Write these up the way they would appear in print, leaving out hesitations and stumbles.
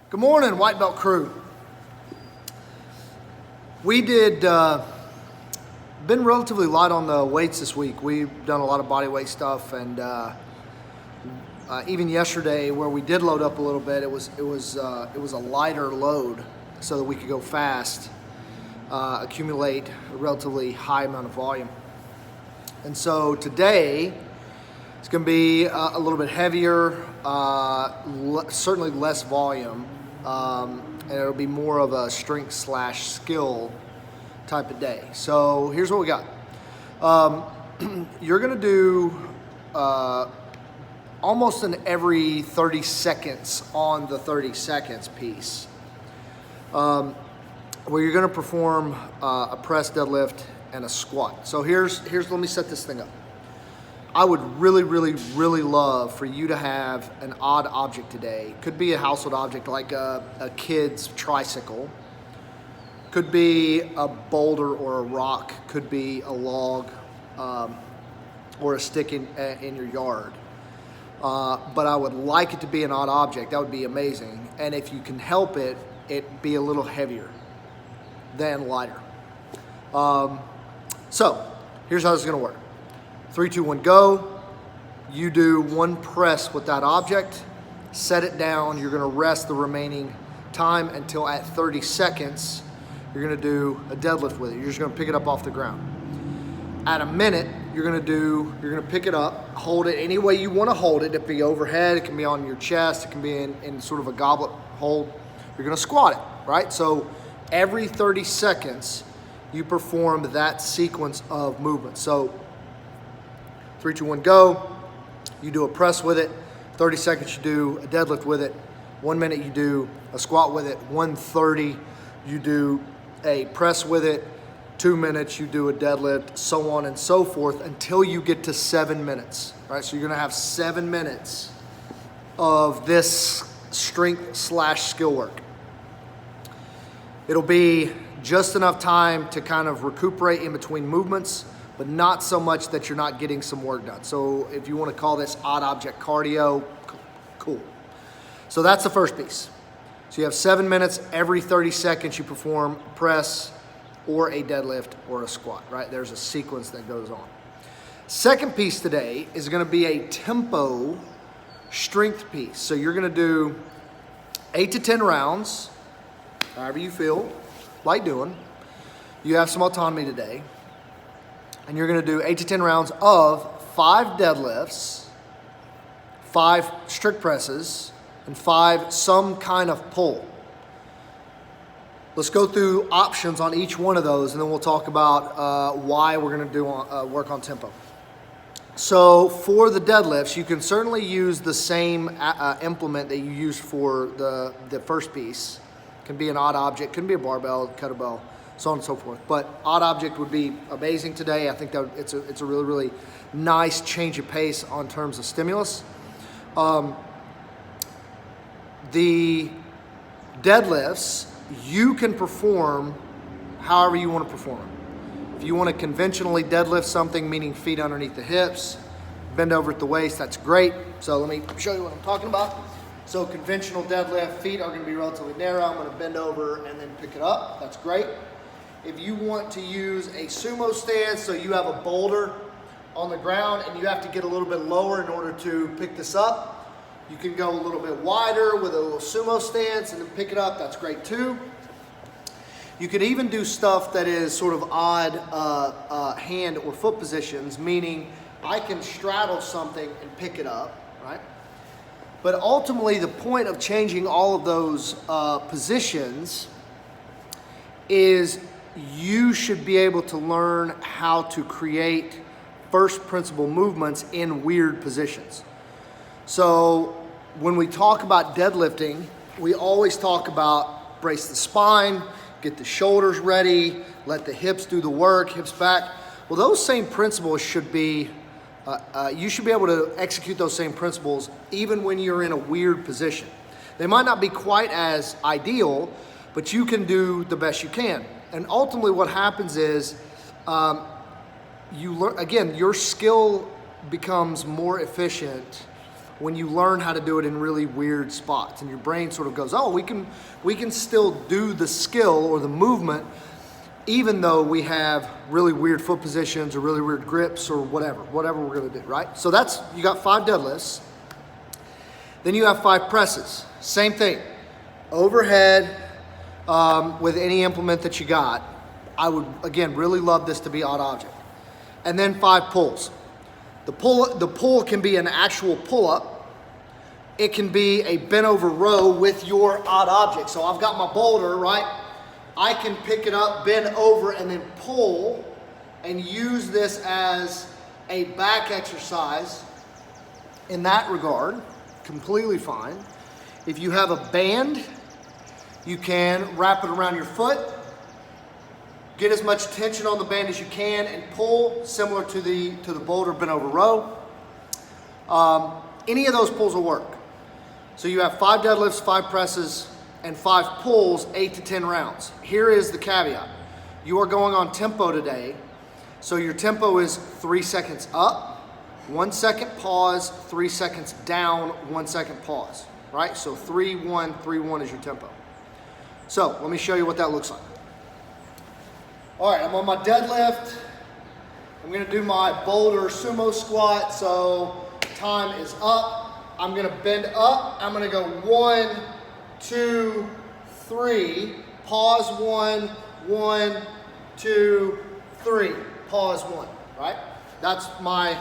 Good morning, White Belt crew. We been relatively light on the weights this week. We've done a lot of body weight stuff, and even yesterday, where we did load up a little bit, it was a lighter load, so that we could go fast, accumulate a relatively high amount of volume. And so today, it's going to be a little bit heavier, certainly less volume, and it'll be more of a strength/skill type of day. So here's what we got. You're going to do almost an every 30 seconds on the 30 seconds piece, where you're going to perform a press, deadlift, and a squat. So here's let me set this thing up. I would really love for you to have an odd object today. Could be a household object like a kid's tricycle. Could be a boulder or a rock. Could be a log or a stick in your yard. But I would like it to be an odd object. That would be amazing. And if you can help it, it be a little heavier than lighter. So here's how this is going to work. 3, 2, 1, go. You do one press with that object, set it down. You're going to rest the remaining time until at 30 seconds, you're going to do a deadlift with it. You're just going to pick it up off the ground. At a minute, you're going to pick it up, hold it any way you want to hold it. It can be overhead, it can be on your chest, it can be in sort of a goblet hold. You're going to squat it, right? So every 30 seconds, you perform that sequence of movement. So 3, 2, 1, go. You do a press with it. 30 seconds, you do a deadlift with it. 1 minute, you do a squat with it. 1:30, you do a press with it. 2 minutes, you do a deadlift, so on and so forth until you get to 7 minutes, right? So you're gonna have 7 minutes of this strength/skill work. It'll be just enough time to kind of recuperate in between movements, but not so much that you're not getting some work done. So if you want to call this odd object cardio, cool. So that's the first piece. So you have 7 minutes. Every 30 seconds you perform a press or a deadlift or a squat, right? There's a sequence that goes on. Second piece today is going to be a tempo strength piece. So you're going to do 8 to 10 rounds, however you feel like doing. You have some autonomy today. And you're going to do 8 to 10 rounds of 5 deadlifts, 5 strict presses, and 5 some kind of pull. Let's go through options on each one of those, and then we'll talk about why we're going to do work on tempo. So for the deadlifts, you can certainly use the same implement that you used for the first piece. It can be an odd object, can be a barbell, kettlebell, so on and so forth. But odd object would be amazing today. I think that it's a really nice change of pace on terms of stimulus. The deadlifts, you can perform however you want to perform them. If you want to conventionally deadlift something, meaning feet underneath the hips, bend over at the waist, that's great. So let me show you what I'm talking about. So conventional deadlift, feet are going to be relatively narrow. I'm going to bend over and then pick it up. That's great. If you want to use a sumo stance, so you have a boulder on the ground and you have to get a little bit lower in order to pick this up, you can go a little bit wider with a little sumo stance and then pick it up. That's great too. You could even do stuff that is sort of odd hand or foot positions, meaning I can straddle something and pick it up, right? But ultimately, the point of changing all of those positions is you should be able to learn how to create first principle movements in weird positions. So when we talk about deadlifting, we always talk about brace the spine, get the shoulders ready, let the hips do the work, hips back. Well, those same principles should be, you should be able to execute those same principles even when you're in a weird position. They might not be quite as ideal, but you can do the best you can. And ultimately what happens is, you learn, again, your skill becomes more efficient when you learn how to do it in really weird spots, and your brain sort of goes, oh, we can still do the skill or the movement even though we have really weird foot positions or really weird grips or whatever we're gonna do, right? So that's, you got 5 deadlifts. Then you have 5 presses. Same thing, overhead with any implement that you got. I would, again, really love this to be odd object. And then 5 pulls. The pull can be an actual pull-up. It can be a bent over row with your odd object. So I've got my boulder, right? I can pick it up, bend over, and then pull and use this as a back exercise in that regard. Completely fine. If you have a band, you can wrap it around your foot, get as much tension on the band as you can, and pull similar to the boulder bent over row. Any of those pulls will work. So you have 5 deadlifts, 5 presses, and 5 pulls, 8 to 10 rounds. Here is the caveat. You are going on tempo today, so your tempo is 3 seconds up, 1 second pause, 3 seconds down, 1 second pause, right? So 3-1, 3-1 is your tempo. So let me show you what that looks like. All right, I'm on my deadlift. I'm gonna do my boulder sumo squat, so time is up. I'm gonna bend up. I'm gonna go 1, 2, 3, pause 1, 1, 2, 3, pause 1, right? That's my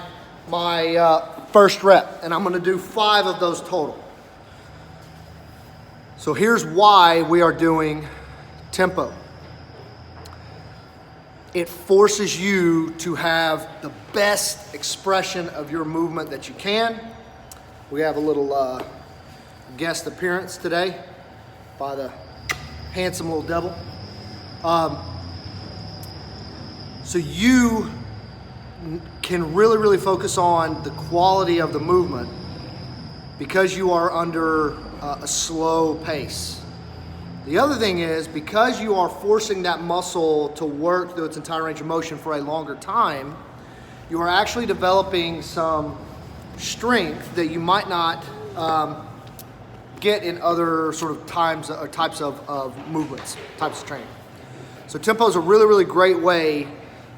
first rep, and I'm gonna do 5 of those total. So here's why we are doing tempo. It forces you to have the best expression of your movement that you can. We have a little guest appearance today by the handsome little devil. So you can really focus on the quality of the movement because you are under a slow pace. The other thing is, because you are forcing that muscle to work through its entire range of motion for a longer time, you are actually developing some strength that you might not get in other sort of times or types of movements, types of training. So tempo is a really great way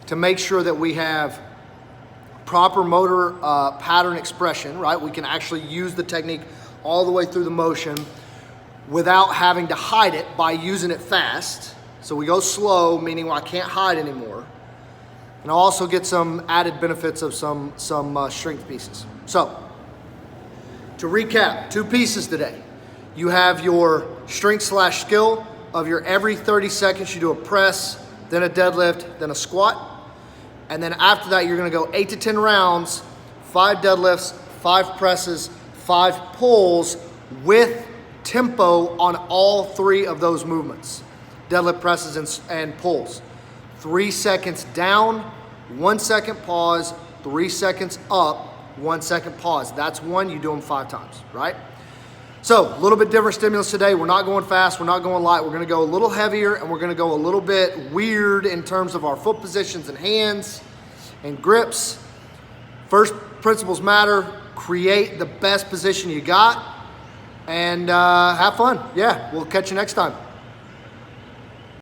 to make sure that we have proper motor pattern expression, right? We can actually use the technique all the way through the motion without having to hide it by using it fast. So we go slow, meaning I can't hide anymore. And I'll also get some added benefits of some strength pieces. So, to recap, 2 pieces today. You have your strength/skill of your every 30 seconds you do a press, then a deadlift, then a squat. And then after that, you're gonna go 8 to 10 rounds, 5 deadlifts, 5 presses, 5 pulls with tempo on all 3 of those movements. Deadlift, presses, and pulls. 3 seconds down, 1 second pause, 3 seconds up, 1 second pause. That's one, you do them 5 times, right? So, a little bit different stimulus today. We're not going fast, we're not going light. We're gonna go a little heavier, and we're gonna go a little bit weird in terms of our foot positions and hands and grips. First principles matter. Create the best position you got, and have fun. Yeah, we'll catch you next time.